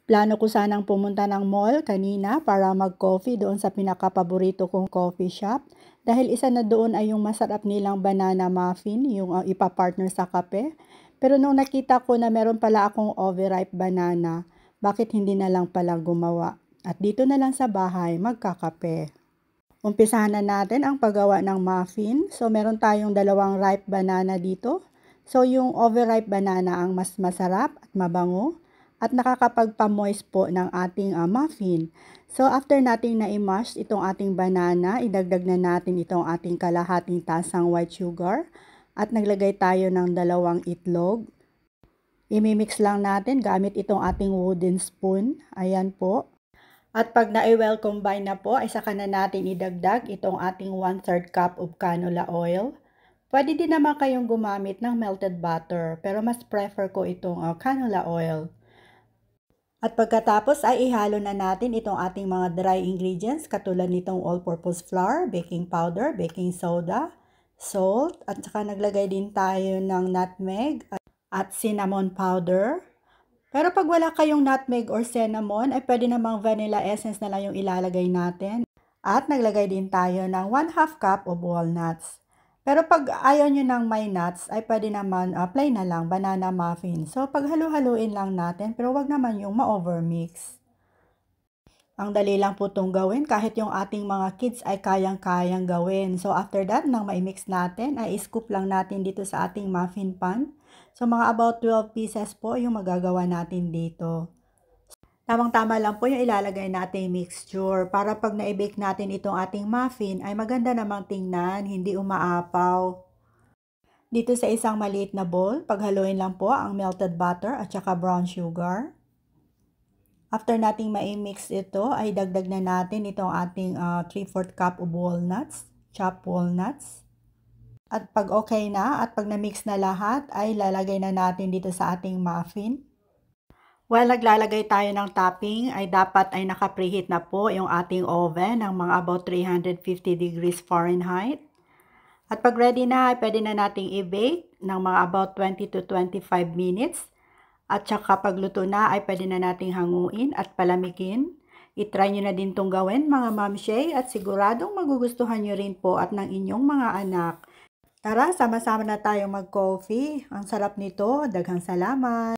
Plano ko sanang pumunta ng mall kanina para mag-coffee doon sa pinakapaborito kong coffee shop. Dahil isa na doon ay yung masarap nilang banana muffin, yung ipapartner sa kape. Pero nung nakita ko na meron pala akong overripe banana, bakit hindi na lang pala gumawa? At dito na lang sa bahay magkakape. Umpisahan na natin ang paggawa ng muffin. So meron tayong dalawang ripe banana dito. So yung overripe banana ang mas masarap at mabango at nakakapagpa-moist po ng ating muffin. So after nating na-mash itong ating banana, idagdag na natin itong ating kalahating tasang white sugar at naglagay tayo ng 2 itlog. Imimix lang natin gamit itong ating wooden spoon. Ayan po. At pag na-well combine na po, ay saka na natin idagdag itong ating 1/3 cup of canola oil. Pwede din naman kayong gumamit ng melted butter, pero mas prefer ko itong canola oil. At pagkatapos ay ihalo na natin itong ating mga dry ingredients katulad nitong all-purpose flour, baking powder, baking soda, salt, at saka naglagay din tayo ng nutmeg at cinnamon powder. Pero pag wala kayong nutmeg or cinnamon, ay pwede namang vanilla essence na lang yung ilalagay natin. At naglagay din tayo ng 1/2 cup of walnuts. Pero pag ayaw nyo ng may nuts, ay pwede naman plain na lang, banana muffin. So pag halu-haluin lang natin, pero wag naman yung ma-overmix. Ang dali lang po itong gawin, kahit yung ating mga kids ay kayang-kayang gawin. So after that, nang ma-mix natin, ay scoop lang natin dito sa ating muffin pan. So mga about 12 pieces po yung magagawa natin dito. Tamang-tama lang po yung ilalagay natin mixture para pag na-bake natin itong ating muffin ay maganda namang tingnan, hindi umaapaw. Dito sa isang maliit na bowl, paghaluin lang po ang melted butter at saka brown sugar. After nating ma-mix ito, ay dagdag na natin itong ating 3/4 cup of walnuts, chopped walnuts. At pag okay na at pag na-mix na lahat, ay lalagay na natin dito sa ating muffin. While naglalagay tayo ng topping, ay dapat ay naka-preheat na po yung ating oven ng mga about 350 degrees Fahrenheit. At pag ready na, ay pwede na nating i-bake ng mga about 20 to 25 minutes. At saka pag luto na, ay pwede na nating hanguin at palamigin. I-try nyo na din itong gawin mga mamshay at siguradong magugustuhan nyo rin po at ng inyong mga anak. Tara, sama-sama na tayong mag-coffee. Ang sarap nito. Daghang salamat!